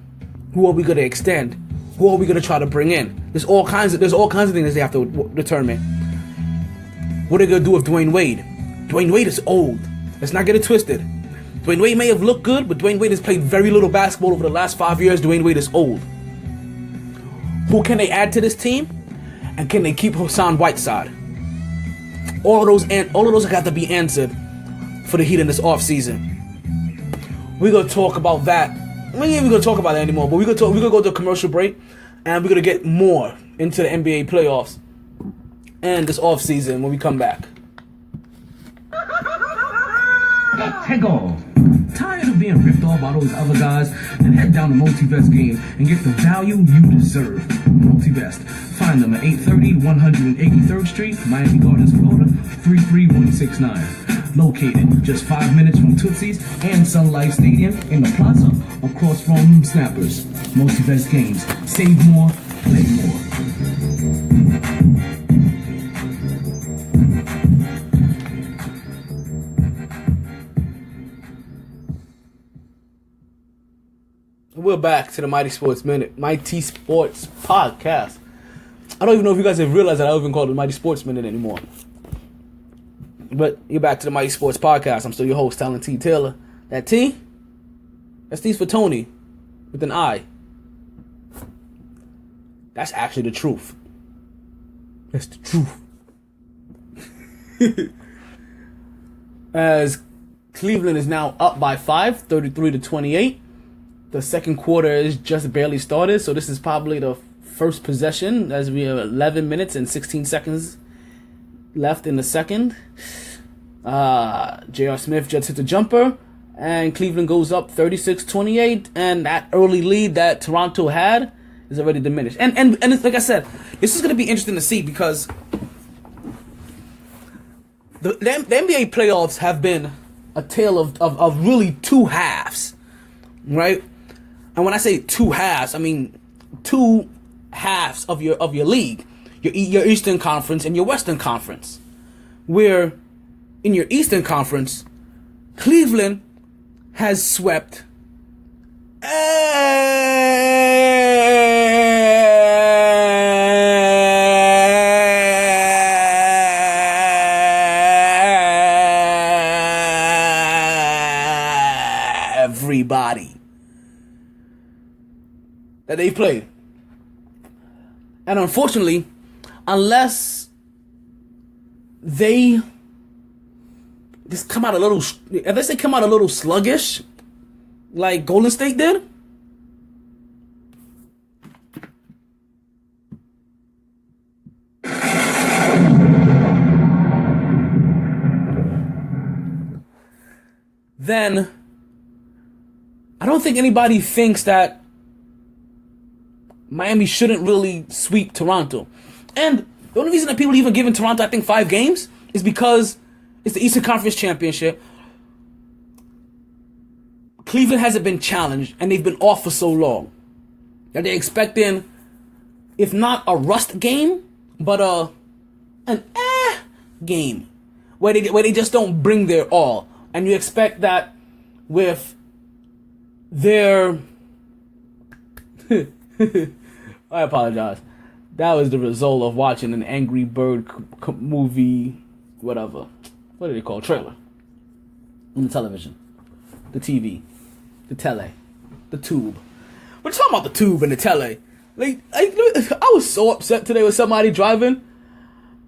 Who are we going to extend? Who are we going to try to bring in? There's all kinds of things they have to determine. What are they going to do with Dwayne Wade? Dwayne Wade is old. Let's not get it twisted. Dwayne Wade may have looked good, but Dwayne Wade has played very little basketball over the last 5 years. Dwayne Wade is old. Who can they add to this team? And can they keep Hassan Whiteside? All of those got to be answered for the Heat in this offseason. We're gonna talk about that. We ain't even gonna talk about that anymore, but we're gonna go to a commercial break, and we're gonna get more into the NBA playoffs and this offseason when we come back. Take off. Tired of being ripped off by those other guys? Then head down to Multivest Games and get the value you deserve. Multivest. Find them at 830 183rd Street, Miami Gardens, Florida, 33169. Located just 5 minutes from Tootsie's and Sun Life Stadium in the plaza across from Snappers. Multivest Games. Save more, play more. We're back to the MyT Sports Minute, MyT Sports Podcast. I don't even know if you guys have realized that I don't even call it the MyT Sports Minute anymore. But you're back to the MyT Sports Podcast. I'm still your host, Talent T. Taylor. That T? That's T's for Tony, with an I. That's actually the truth. That's the truth. As Cleveland is now up by 5, 33-28. The second quarter is just barely started, so this is probably the first possession as we have 11 minutes and 16 seconds left in the second. J.R. Smith just hit the jumper, and Cleveland goes up 36-28, and that early lead that Toronto had is already diminished. And it's, like I said, this is going to be interesting to see because the NBA playoffs have been a tale of really two halves, right? And when I say two halves, I mean two halves of your league, your Eastern Conference and your Western Conference. Where in your Eastern Conference, Cleveland has swept everybody that they played. And unfortunately, unless they just come out a little sluggish, like Golden State did, then I don't think anybody thinks that Miami shouldn't really sweep Toronto. And the only reason that people even giving Toronto, I think, 5 games is because it's the Eastern Conference Championship. Cleveland hasn't been challenged, and they've been off for so long that they're expecting, if not a rust game, but an game where they just don't bring their all. And you expect that with their I apologize. That was the result of watching an Angry Bird movie, whatever. What do they call it? Trailer. On the television. The TV. The tele. The tube. We're talking about the tube and the tele. I was so upset today with somebody driving.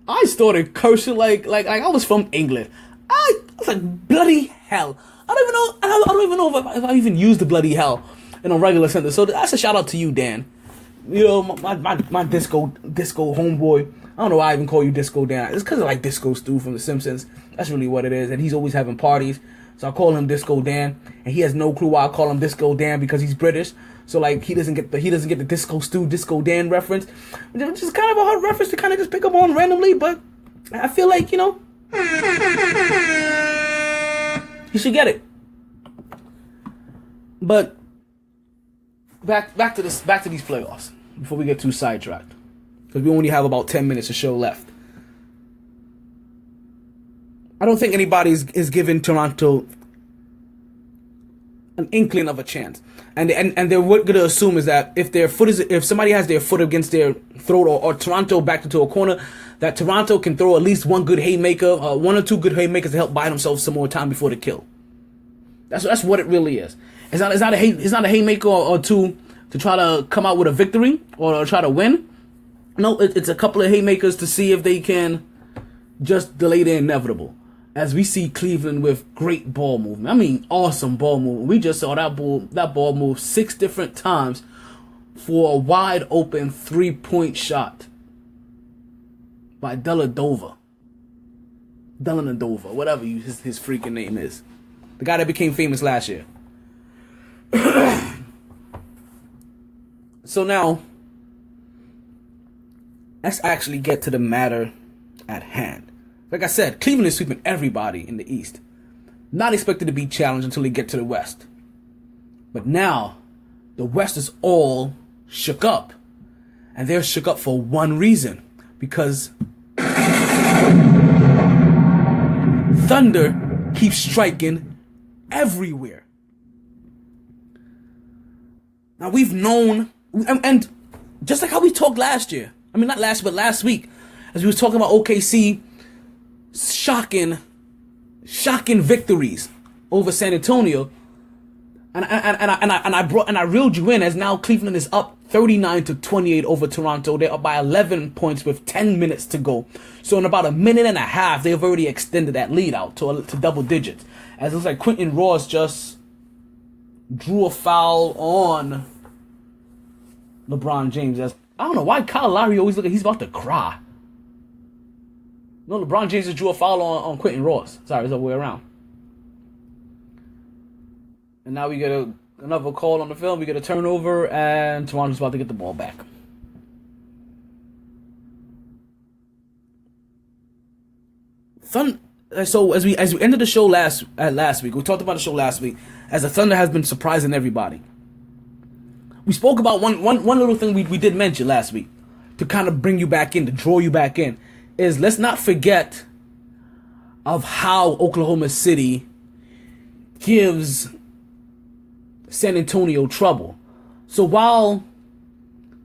I started cursing like I was from England. I was like, bloody hell. I don't even know if I even used the bloody hell in a regular sentence. So that's a shout out to you, Dan. You know, my disco homeboy. I don't know why I even call you Disco Dan. It's because I like Disco Stu from The Simpsons. That's really what it is. And he's always having parties. So I call him Disco Dan. And he has no clue why I call him Disco Dan because he's British. So like he doesn't get the Disco Stu, Disco Dan reference. Which is kind of a hard reference to kind of just pick up on randomly. But I feel like, you know, he should get it. But back to these playoffs before we get too sidetracked, because we only have about 10 minutes of show left. I don't think anybody is giving Toronto an inkling of a chance, and they're what going to assume is that if somebody has their foot against their throat or Toronto backed into a corner, that Toronto can throw at least one good haymaker, one or two good haymakers to help buy themselves some more time before the kill. That's what it really is. It's not a haymaker or two to try to come out with a victory or try to win. No, it's a couple of haymakers to see if they can just delay the inevitable. As we see Cleveland with great ball movement. I mean, awesome ball movement. We just saw that ball move 6 different times for a wide open 3-point shot by Dellavedova, whatever his freaking name is. The guy that became famous last year. So now, let's actually get to the matter at hand. Like I said, Cleveland is sweeping everybody in the East. Not expected to be challenged until they get to the West. But now, the West is all shook up. And they're shook up for one reason. Because Thunder keeps striking everywhere. Now we've known, and just like how we talked last year, I mean not last, but last week, as we was talking about OKC shocking victories over San Antonio, and I reeled you in as now Cleveland is up 39-28 over Toronto. They're up by 11 points with 10 minutes to go. So in about a minute and a half, they've already extended that lead out to double digits. As it looks like Quentin Ross just drew a foul on LeBron James. I don't know why Kyle Lowry always look like he's about to cry. No, LeBron James just drew a foul on Quentin Ross. Sorry, it's the other way around. And now we get another call on the film. We get a turnover, and Toronto's about to get the ball back. So as we ended the show last week, we talked about the show last week, as the Thunder has been surprising everybody. We spoke about one little thing we did mention last week to kind of bring you back in, to draw you back in, is let's not forget of how Oklahoma City gives San Antonio trouble. So while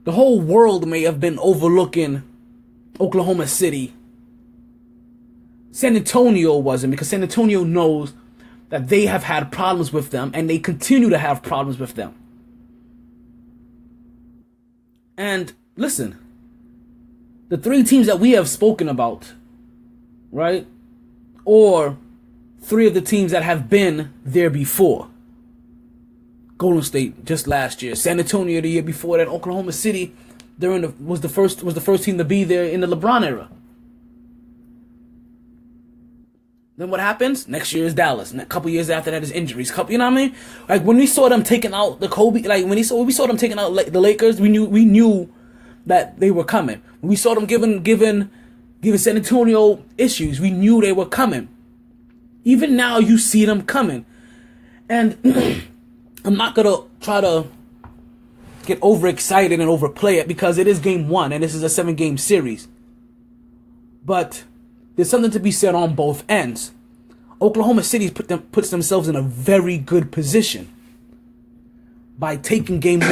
the whole world may have been overlooking Oklahoma City, San Antonio wasn't, because San Antonio knows that they have had problems with them and they continue to have problems with them. And listen, the 3 teams that we have spoken about, right, or 3 of the teams that have been there before. Golden State just last year, San Antonio the year before that, Oklahoma City was the first team to be there in the LeBron era. Then what happens? Next year is Dallas. And a couple years after that is injuries. You know what I mean? Like when we saw them taking out the Kobe, like when we saw them taking out the Lakers, we knew that they were coming. When we saw them giving San Antonio issues, we knew they were coming. Even now, you see them coming, and I'm not gonna try to get overexcited and overplay it because it is game 1 and this is a 7-game series. But there's something to be said on both ends. Oklahoma City puts themselves in a very good position by taking game 1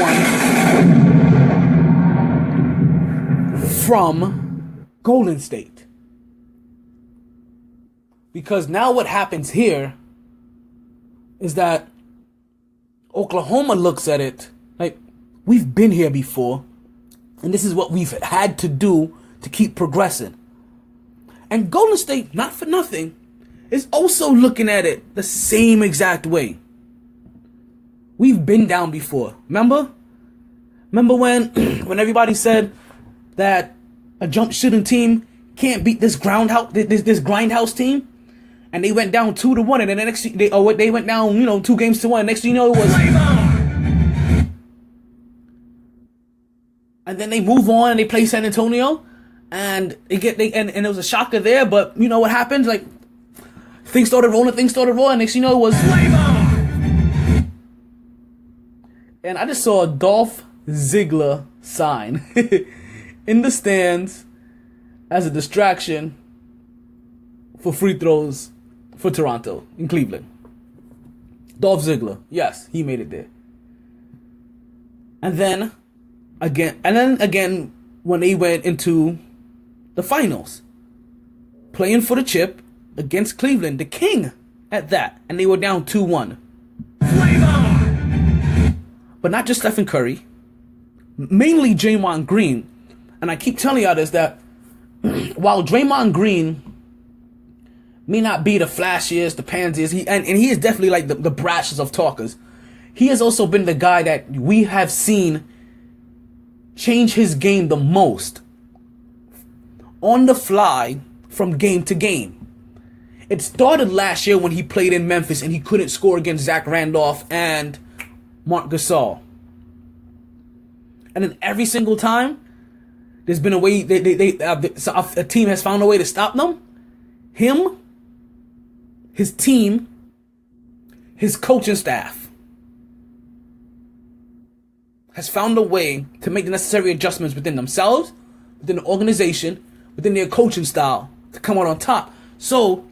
from Golden State. Because now what happens here is that Oklahoma looks at it like, we've been here before, and this is what we've had to do to keep progressing. And Golden State, not for nothing, is also looking at it the same exact way. We've been down before. Remember when everybody said that a jump shooting team can't beat this grindhouse team, and they went down 2-1, and then the next they went down 2 games to 1. Next thing you know, it was, and then they move on and they play San Antonio. And and it was a shocker there, but you know what happened? Like things started rolling. Next thing you know, it was flavor. And I just saw a Dolph Ziggler sign in the stands as a distraction for free throws for Toronto in Cleveland. Dolph Ziggler, yes, he made it there. And then again, when they went into the finals, playing for the chip against Cleveland, the king at that, and they were down 2-1. Flavor! But not just Stephen Curry, mainly Draymond Green, and I keep telling y'all this, that while Draymond Green may not be the flashiest, the pansiest, and he is definitely like the brashest of talkers, he has also been the guy that we have seen change his game the most on the fly from game to game. It started last year when he played in Memphis and he couldn't score against Zach Randolph and Marc Gasol. And then every single time, there's been a way, a team has found a way to stop them. Him, his team, his coaching staff has found a way to make the necessary adjustments within themselves, within the organization, within their coaching style to come out on top. So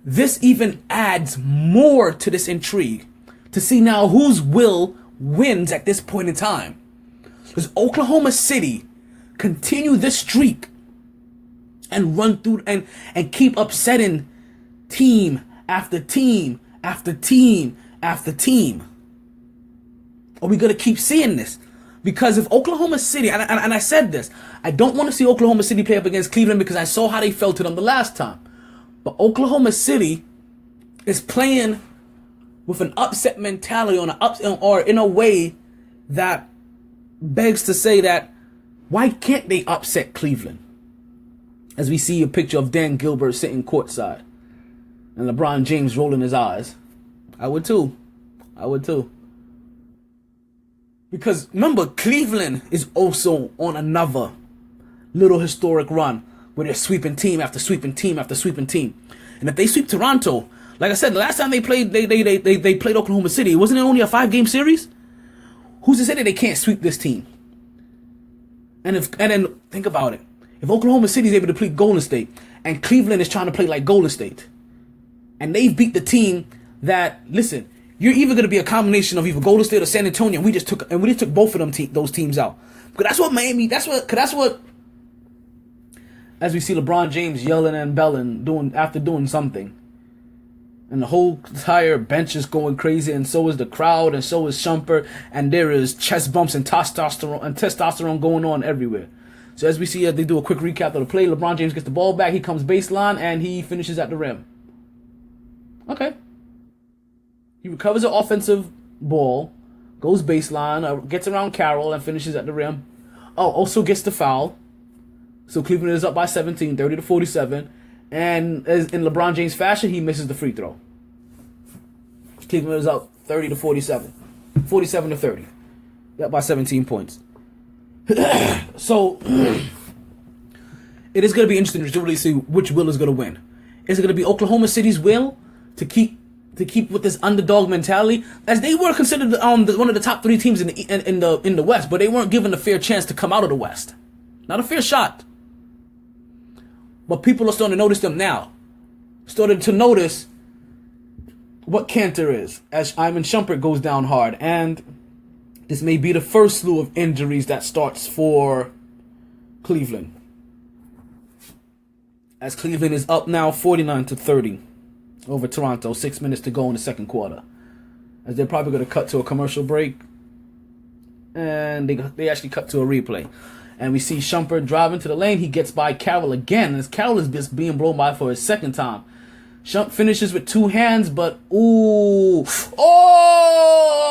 this even adds more to this intrigue to see now whose will wins at this point in time. Does Oklahoma City continue this streak and run through and keep upsetting team after team after team after team? Are we going to keep seeing this? Because if Oklahoma City, and I said this, I don't want to see Oklahoma City play up against Cleveland because I saw how they fell to them the last time. But Oklahoma City is playing with an upset mentality or in a way that begs to say that why can't they upset Cleveland? As we see a picture of Dan Gilbert sitting courtside and LeBron James rolling his eyes. I would too. Because remember, Cleveland is also on another little historic run where they're sweeping team after sweeping team after sweeping team. And if they sweep Toronto, like I said, the last time they played, they played Oklahoma City. Wasn't it only a 5-game series? Who's to say that they can't sweep this team? And then think about it. If Oklahoma City is able to play Golden State and Cleveland is trying to play like Golden State, and they've beat the team that, listen, you're either going to be a combination of either Golden State or San Antonio, and we just took both of them those teams out. Because that's what Miami. That's what. As we see LeBron James yelling and belling after doing something, and the whole entire bench is going crazy, and so is the crowd, and so is Shumpert, and there is chest bumps and testosterone going on everywhere. So as we see, they do a quick recap of the play. LeBron James gets the ball back, he comes baseline, and he finishes at the rim. Okay. He recovers an offensive ball, goes baseline, gets around Carroll, and finishes at the rim. Oh, also gets the foul. So Cleveland is up by 17, 30-47. And as in LeBron James fashion, he misses the free throw. Cleveland is up 30-47. 47-30. Up by 17 points. So it is going to be interesting to really see which will is going to win. Is it going to be Oklahoma City's will to keep with this underdog mentality, as they were considered one of the top 3 teams in the West, but they weren't given a fair chance to come out of the West. Not a fair shot. But people are starting to notice them now. Started to notice what Cantor is, as Iman Shumpert goes down hard, and this may be the first slew of injuries that starts for Cleveland. As Cleveland is up now 49-30 over Toronto, 6 minutes to go in the second quarter. As they're probably going to cut to a commercial break. And they actually cut to a replay. And we see Shumpert driving to the lane. He gets by Carroll again. As Carroll is just being blown by for his second time. Shump finishes with 2 hands, but ooh. Oh!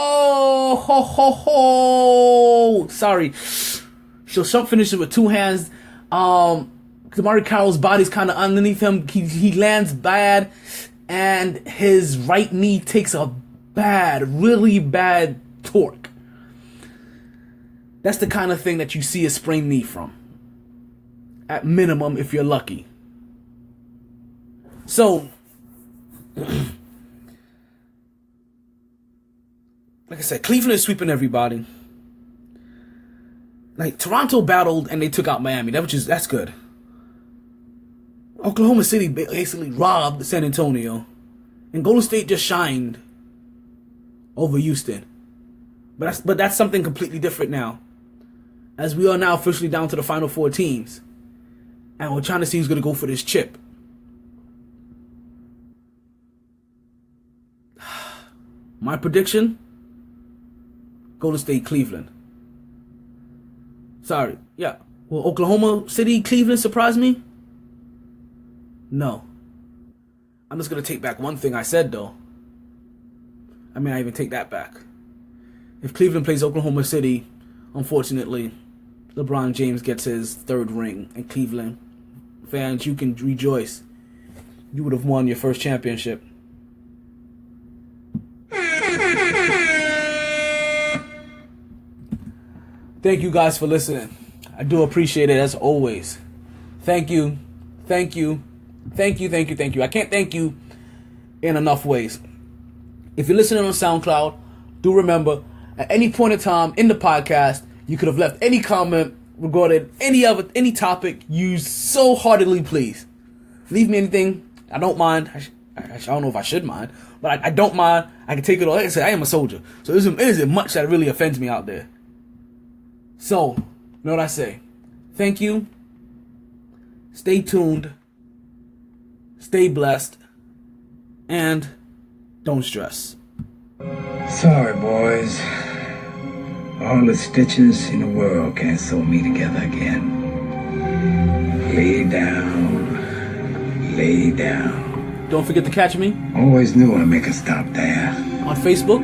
Ho, ho, ho! Sorry. So Shump finishes with 2 hands. Kamari Carroll's body's kind of underneath him. He lands bad. And his right knee takes a really bad torque. That's the kind of thing that you see a sprained knee from. At minimum, if you're lucky. So, like I said, Cleveland is sweeping everybody. Like, Toronto battled and they took out Miami. That's good. Oklahoma City basically robbed San Antonio. And Golden State just shined over Houston. But that's something completely different now. As we are now officially down to the final 4 teams. And we're trying to see who's going to go for this chip. My prediction? Golden State, Cleveland. Sorry. Yeah. Will Oklahoma City, Cleveland surprise me? No. I'm just going to take back one thing I said, though. I mean, I even take that back. If Cleveland plays Oklahoma City, unfortunately, LeBron James gets his third ring. And Cleveland fans, you can rejoice. You would have won your first championship. Thank you guys for listening. I do appreciate it as always. Thank you. Thank you. Thank you, thank you, thank you. I can't thank you in enough ways. If you're listening on SoundCloud, do remember, at any point in time in the podcast, you could have left any comment regarding any topic you so heartily please. Leave me anything. I don't mind. I don't know if I should mind, but I don't mind. I can take it all. Like I said, I am a soldier, so it isn't much that really offends me out there. So, you know what I say? Thank you. Stay tuned. Stay blessed. And don't stress. Sorry, boys. All the stitches in the world can't sew me together again. Lay down. Lay down. Don't forget to catch me. Always knew I'd make a stop there. On Facebook.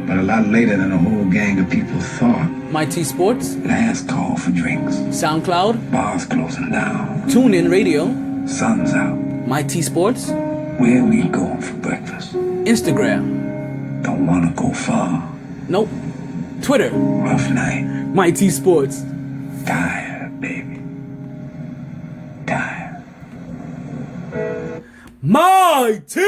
But a lot later than a whole gang of people thought. MyT Sports. Last call for drinks. SoundCloud. Bars closing down. TuneIn Radio. Sun's out. MyT Sports. Where we going for breakfast? Instagram. Don't wanna go far. Nope. Twitter. Rough night. MyT Sports. Tired, baby. Tired. MyT